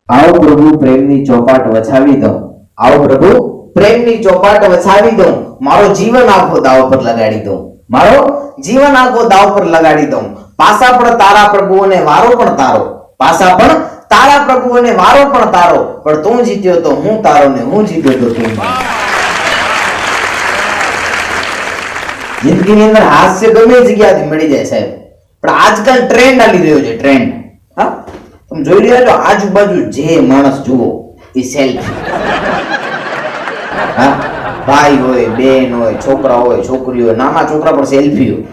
આવો પ્રભુ પ્રેમની ચોપાટ વછાવી દઉં, આવો પ્રભુ પ્રેમની ચોપાટ વછાવી દઉં, મારો જીવન આખો દાવ પર લગાડી દઉં, મારો જીવન આખો દાવ પર લગાડી દઉં, પાસા પણ તારા પ્રભુ અને વારો પણ તારો, પાસા પણ તારા પ્રભુ અને વારો પણ તારો, પણ તું જીત્યો તો હું તારો ને હું જીત્યો તો તું મારો. જિંદગીની અંદર હાસ્ય ગમે જગ્યાથી મળી જાય સાહેબ, પણ આજકાલ ટ્રેન્ડ આલી રહ્યો છે, ટ્રેન્ડ. હા, તમે જોઈ રહ્યા છો આજુબાજુ જે માણસ જુઓ એ સેલ્ફી. હા, ભાઈ હોય, બેન હોય, છોકરા હોય, છોકરી હોય, નાના છોકરા પર સેલ્ફી હોય.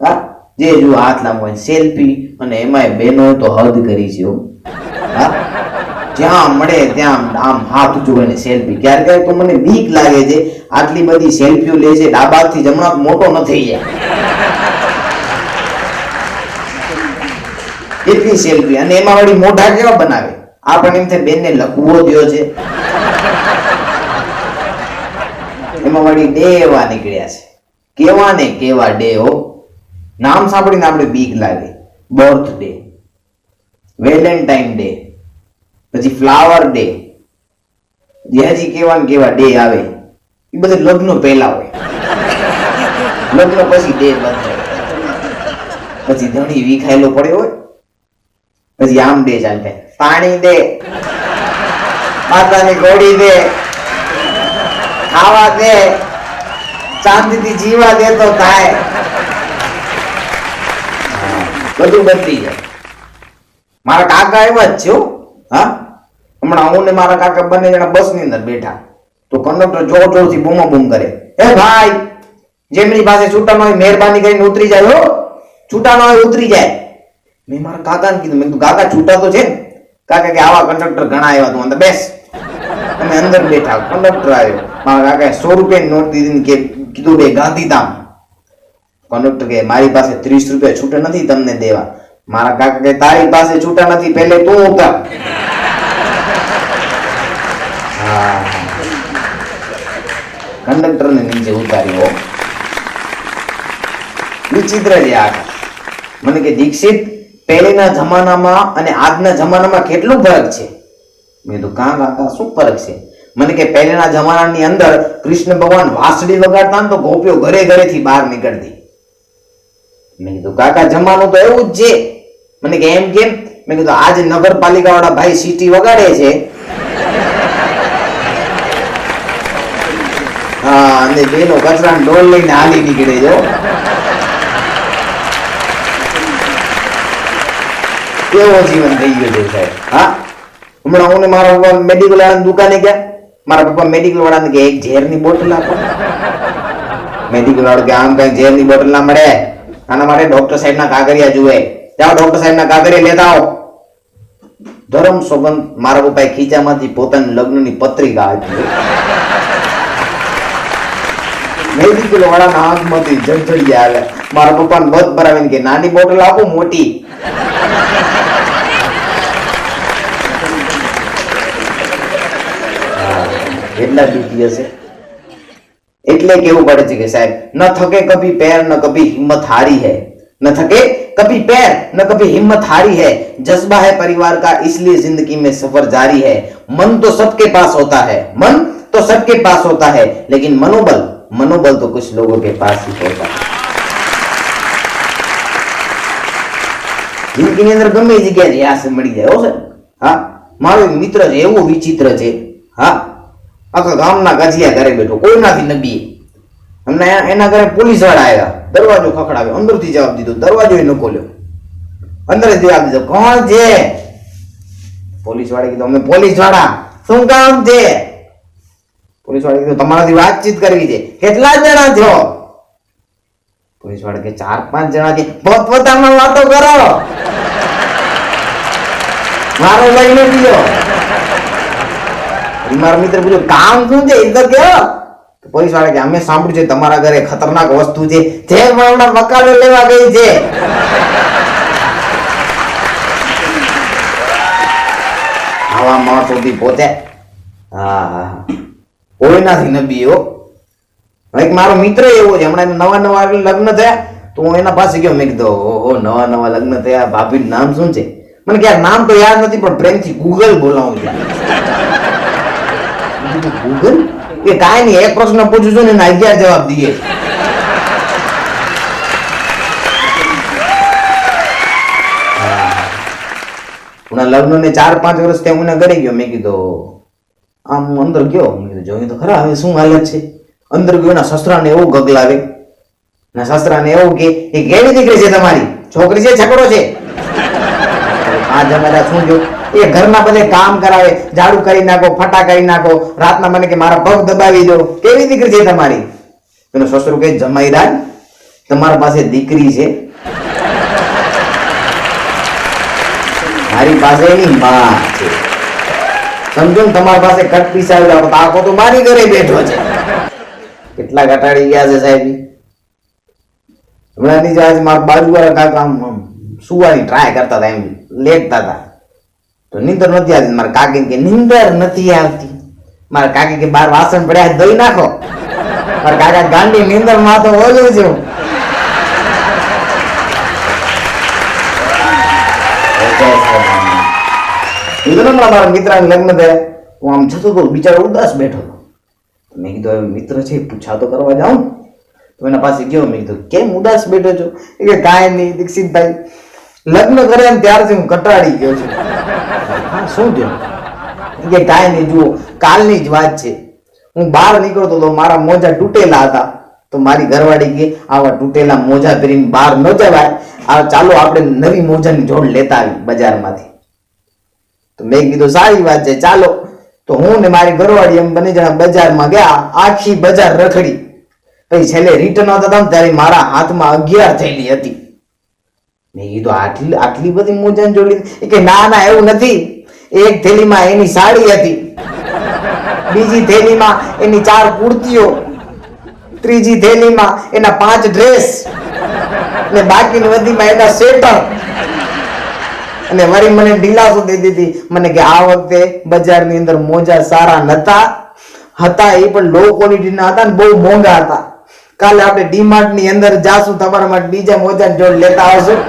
હા, જે જુઓ હાથ લાંબો હોય સેલ્ફી, અને એમાંય બેનો તો હદ કરી છે. હા, જ્યાં મળે ત્યાં આમ હાથ ઊંચું કરીને સેલ્ફી. ક્યારેક ક્યારેક તો મને બીક લાગે છે, આટલી બધી સેલ્ફીઓ લે છે, ડાબાથી જમણા મોટો ન થઈ જાય એટલી સેલ્ફી. અને એમાં વળી મોઢા કેવા બનાવે, આપણને એમ થાય બેનને લખવો દ્યો છે. એમાં વળી ડે એવા નીકળ્યા છે, કેવા ને કેવા ડે હો. નામ સાંભળીને આપણે બીક લાગે. બર્થડે, વેલેન્ટાઇન ડે, પછી ફ્લાવર ડે, હજી કેવા ને કેવા ડે આવે. એ બધે લગ્ન પહેલા હોય, લગ્ન પછી ડે બંધ હોય, પછી ધણી વિખાયેલો પડ્યો હોય, પછી આમ ડે ચાલતે, પાણી દે, માતાની ઘોડી દે, ખાવા દે, શાંતિથી જીવા દે તો થાય. બધું બદલી જાય. મારા કાકા એવા જ છે. હા, હમણાં હું ને મારા કાકા બંને જણા બસ ની અંદર બેઠા, તો કંડક્ટર જોર જોરથી બૂમા બૂમ કરે, એ ભાઈ જેમની પાસે છૂટા ન હોય મહેરબાની કરીને ઉતરી જાય હો, છૂટા ન હોય ઉતરી જાય. મેં મારા કાકાને કીધું, મેં કીધું કાકા છૂટા તો છે. કાકા કે આવા કંડક્ટર ઘણા આવ્યા, તું અંદર બેસ. અમે અંદર બેઠા, કંડક્ટર આવ્યો, મારા કાકાએ 100 રૂપિયાની નોટ દીધી કે કીધું બે ગાંધીધામ. કંડક્ટર કે મારી પાસે 30 રૂપિયા છૂટા નથી તમને દેવા. મારા કાકા કે તારી પાસે છૂટા નથી, પહેલે તું ઉતર. કંડક્ટર ને નીચે ઉતાર્યો. વિચિત્ર છે આ. મને કે દીક્ષિત, પહેલેના જમાનામાં અને આજના જમાનામાં કેટલું ફરક છે? મેં તો કાકા શું ફરક છે? મને કે પહેલેના જમાનાની અંદર કૃષ્ણ ભગવાન વાંસળી વગાડતા ને તો ગોપીઓ ઘરે ઘરેથી બહાર નીકળતી. મેં કીધું કાકા જમાનું તો એવું જ છે. મને કે એમ કેમ? મેં કીધું આજે નગરપાલિકા વાળા ભાઈ સીટી વગાડે છે. હા, અને બેનો કચરા ડોલ લઈને હાલી નીકળે જો. કેવો જીવન થઈ ગયો છે સાહેબ. હા, હમણાં હું ને મારા પપ્પા મેડિકલ વાળાની દુકાને ગયા. મારા પપ્પા મેડિકલ વાળાને કે એક ઝેરની બોટલ આપો. મેડિકલ વાળો કે આમ કઈ ઝેરની બોટલ ના મળે, આના માટે ડોક્ટર સાહેબ ના કાગળિયા જુએ. જાઓ ડોક્ટર સાહેબ ના કાગળિયા લેતા આવો. ધરમ સોગંદ મારા પપ્પાએ ખીચામાંથી પોતાની લગ્નની પત્રિકા આપી. મેડિકલ વાળાના આંખમાંથી જળજળી આવે. મારા પપ્પાને બધ ભરાવીને કે નાની બોટલ આપો મોટી. એટલા દુખી હશે. એટલે કેવું પડે છે કે સાહેબ, ન થકે કભી पैर न कभी हिम्मत हारी है, न थके कभी पैर न कभी हिम्मत हारी है, जज्बा है परिवार का इसलिए जिंदगी में सफर जारी है, मन तो सबके पास होता है, मन तो सबके पास होता है, लेकिन मनोबल तो कुछ लोगों के पास ही होता है. જિંદગીની અંદર ગમે એ જગ્યાએ યાસ મળી જાય હો સાહેબ. હા, મારો એક મિત્ર છે, એવો વિચિત્ર છે. હા, આખા ગામના ગાજિયા ઘરે બેઠો, કોઈ નાથી નબી. અમને એના ઘરે પોલીસ વાળા આવ્યા, દરવાજો ખખડાવ્યો, અંદરથી જવાબ દીધો, દરવાજો ન ખોલ્યો, અંદર જવાબ દીધો, કોણ છે? પોલીસ વાળા કીધું અમે પોલીસ વાળા. શું કામ છે? પોલીસ વાળા કીધું તમારાથી વાતચીત કરવી છે. કેટલા જણા છો? પોલીસ વાળા કે 4-5 જણા છે. પોતપોતામાં વાતો કરો, મારો લઈને દીધો. મારો મિત્ર પૂછ્યું કામ શું છે એ તો કયો? પોલીસ વાળા કે અમે સાંભળ્યું છે તમારા ઘરે ખતરનાક વસ્તુ છે, જે મારા મકાનો લેવા ગઈ છે. આવા માણસો સુધી પહોંચે. હા, કોઈ નાથી નબી હો. એક મારો મિત્ર એવો છે, હમણાં નવા લગ્ન થયા તો હું એના પાસે ગયો. મેં કીધું ઓહો નવા લગ્ન થયા, ભાભીનું નામ શું છે? મને કે નામ તો યાદ નથી પણ પ્રેમથી ગૂગલ બોલાવું છું. ગૂગલ એ કાંઈ નહીં, એક પ્રશ્ન પૂછું છું ને એના 11 જવાબ દઈએ. લગ્ન ને 4-5 વર્ષ ત્યાં હું ઘરે ગયો. મેં કીધું આમ અંદર ગયો, મેં કીધું જોયું તો ખરા હવે શું હાલત છે. અંદર ગયો ના સસરાને એવું ગગલાવે, ના સસરાને એવું કે એ કેવી દીકરી છે તમારી, છોકરી છે છકડો છે. આ જમાના શું જો એ ઘરના બધે કામ કરાવે, ઝાડુ કરી નાખો, ફટા કરી નાખો, રાતના મને કે મારા પગ દબાવી દો, કેવી દીકરી છે તમારી. એનો સસરો કે જમાઈદાર તમારા પાસે દીકરી છે, મારી પાસે એની માં છે. સમજો ને તમારી પાસે કટ પીસાવી લાવો તો આખો તો મારી ઘરે બેઠો છે. કેટલા ઘટાડી ગયા છે સાહેબ. હમણાં નીચે આજે મારા બાજુવાળા કાકા આમ સુવાની ટ્રાય કરતા હતા, એમ લેટતા હતા તો નીંદર નથી આવતી. મારા કાકી કે નીંદર નથી આવતી. મારા કાકી કે બાર વાસણ પડ્યા ધોઈ નાખો. મારા કાકા ગાંડી નીંદર માં તો ઓલું છે. મારા મિત્ર લગ્ન થયા, હું આમ જતો હતો, બિચારો ઉદાસ બેઠો હતો. મેં કીધું મિત્ર છે પૂછા તો કરવા જાઉં. તો એના પાસે ગયો, મેં કીધું કેમ ઉદાસ બેઠો છો. એ કે કાંઈ નહીં દીક્ષિતભાઈ, લગ્ન કરે ને ત્યારથી હું કંટાળી ગયો છું. શું થયું? કે કાંઈ નહીં, જુઓ કાલની જ વાત છે. હું બહાર નીકળતો તો મારા મોજા તૂટેલા હતા, તો મારી ઘરવાળી કે આવા તૂટેલા મોજા પહેરીને બહાર ન જવાય, ચાલો આપણે નવી મોજાની જોડ લેતા આવી બજારમાંથી. તો મેં કીધું સારી વાત છે ચાલો. તો હું ને મારી ઘરવાળી એમ બંને જણા બજારમાં ગયા, આખી બજાર રખડી. પછી છેલ્લે રિટર્ન આવતા હતા ત્યારે મારા હાથમાં 11 થેલી હતી. મેં કીધું આટલી બધી મોજાની જોડ લીધી? કે ના ના એવું નથી, એક થેલીમાં એની સાડી હતી, બીજી થેલીમાં એની 4 કુર્તીઓ, ત્રીજી થેલીમાં એના 5 ડ્રેસ અને બાકીની બધીમાં એના સ્વેટર. અને વળી મને ઢીલાસો દઈ દીધી. મને કે આ વખતે બજારની અંદર મોજા સારા નતા, હતા એ પણ લો ક્વોલિટીના હતા ને બહુ મોંઘા હતા. કાલે આપણે ડીમાર્ટ ની અંદર જાશું, તમારા માટે બીજા મોજાની જોડ લેતા આવશું.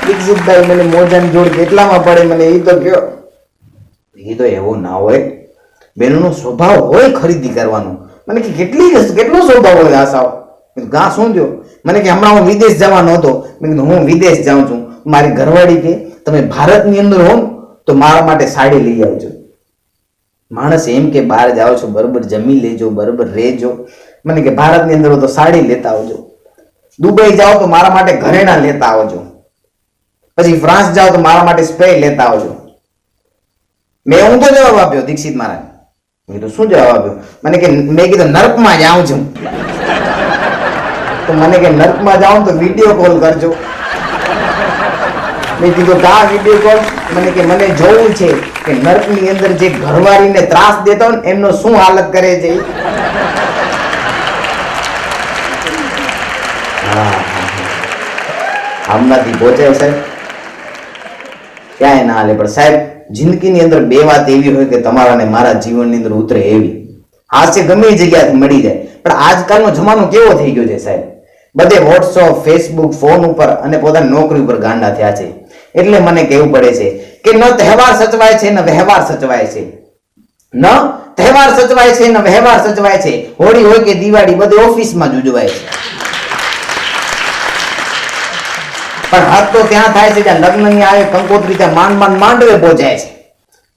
દીક્ષિતભાઈ મને મોજાની જોડ કેટલામાં પડે મને એ તો કયો. એ તો એવું ના હોય, બેનનો સ્વભાવ હોય ખરીદી કરવાનો. મને કે કેટલો સ્વભાવ હોય આસાઓ. ગા શું થયો? મને કે હમણાં હું વિદેશ જવાનો હતો. મેં કીધું હું વિદેશ જાઉં છું. મારી ઘરવાળી કે તમે ભારતની અંદર હો તો મારા માટે સાડી લઈ આવજો. માણસ એમ કે બહાર જાઓ છો બરોબર જમી લેજો, બરોબર રહેજો. મને કે ભારતની અંદર હો તો સાડી લેતા આવજો. દુબઈ જાઓ તો મારા માટે ઘરેણા લેતા આવજો. પછી ફ્રાન્સ જાઓ તો મારા માટે સ્પ્રે લેતા આવજો. મેં હું તો જવાબ આપ્યો દીક્ષિત મહારાજ. મેં કીધું શું જવાબ આપ્યો? મેં કીધું નર્કમાં જાઉં છું. તો મને કે નર્કમાં જાઉં તો વિડીયો કોલ કરજો. મેં કીધું કા વિડીયો કોલ? મને કે મને જોવું છે કે નર્કની અંદર જે ઘરવાળીને ત્રાસ દેતો ને એમનો શું હાલત કરે છે. હમણાંથી પહોંચ્યા સાહેબ ક્યાંય ના હાલે. પણ સાહેબ જિંદગીની અંદર 2 વાત એવી હોય કે તમારા ને મારા જીવનની અંદર ઉતરે એવી. હાસ્ય ગમે એ જગ્યાથી મળી જાય. પણ આજકાલનો જમાનો કેવો થઈ ગયો છે સાહેબ, બધે વોટ્સઅપ, ફેસબુક, ફોન ઉપર અને પોતાની નોકરી ઉપર ગાંડા થયા છે. એટલે મને કહેવું પડે છે કે ન તહેવાર સચવાય છે ન વ્યવહાર સચવાય છે. ન તહેવાર સચવાય છે ન વ્યવહાર સચવાય છે. હોળી હોય કે દિવાળી બધે ઓફિસમાં જ ઉજવાય છે. પણ હદ તો ત્યાં થાય છે જ્યાં લગ્નની આવે કંકોત્રી ત્યાં માંડવે પહોંચાય છે.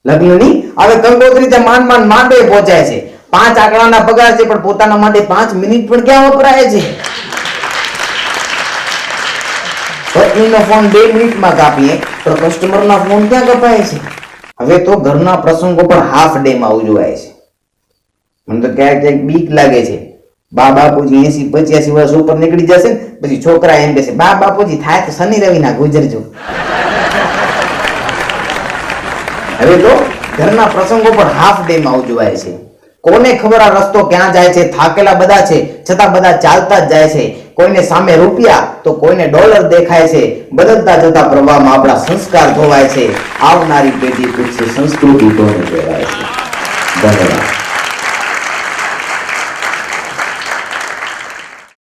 લગ્નની આવે કંકોત્રી ત્યાં માંડવે પહોંચાય છે. 5 આંકડાના પગાર છે પણ પોતાના માટે 5 મિનિટ પણ ક્યાં વપરાય છે. પત્નીનો ફોન 2 મિનિટમાં કાપીએ તો કસ્ટમરના ફોન ક્યાં કપાય છે. હવે તો ઘરના પ્રસંગો પણ હાફ ડે માં ઉજવાય છે. મને તો ક્યાંક બીક લાગે છે. બા બાપુજી 80-85 વર્ષ ઉપર નીકળી જશે ને પછી છોકરા એમ કહેશે બા બાપુજી થાય તો શનિ રવિ ના ગુજરજો. હવે તો ઘરના પ્રસંગો પણ હાફ ડે માં ઉજવાય છે. કોને ખબર આ રસ્તો ક્યાં જાય છે. થાકેલા બધા છે છતાં બધા ચાલતા જ જાય છે. કોઈને સામે રૂપિયા તો કોઈને ડોલર દેખાય છે. બદલતા જતા પ્રવાહમાં આપણા સંસ્કાર ધોવાય છે. આવનારી પેઢી પૂછશે સંસ્કૃતિ કોને કહેવાય છે. ધન્યવાદ.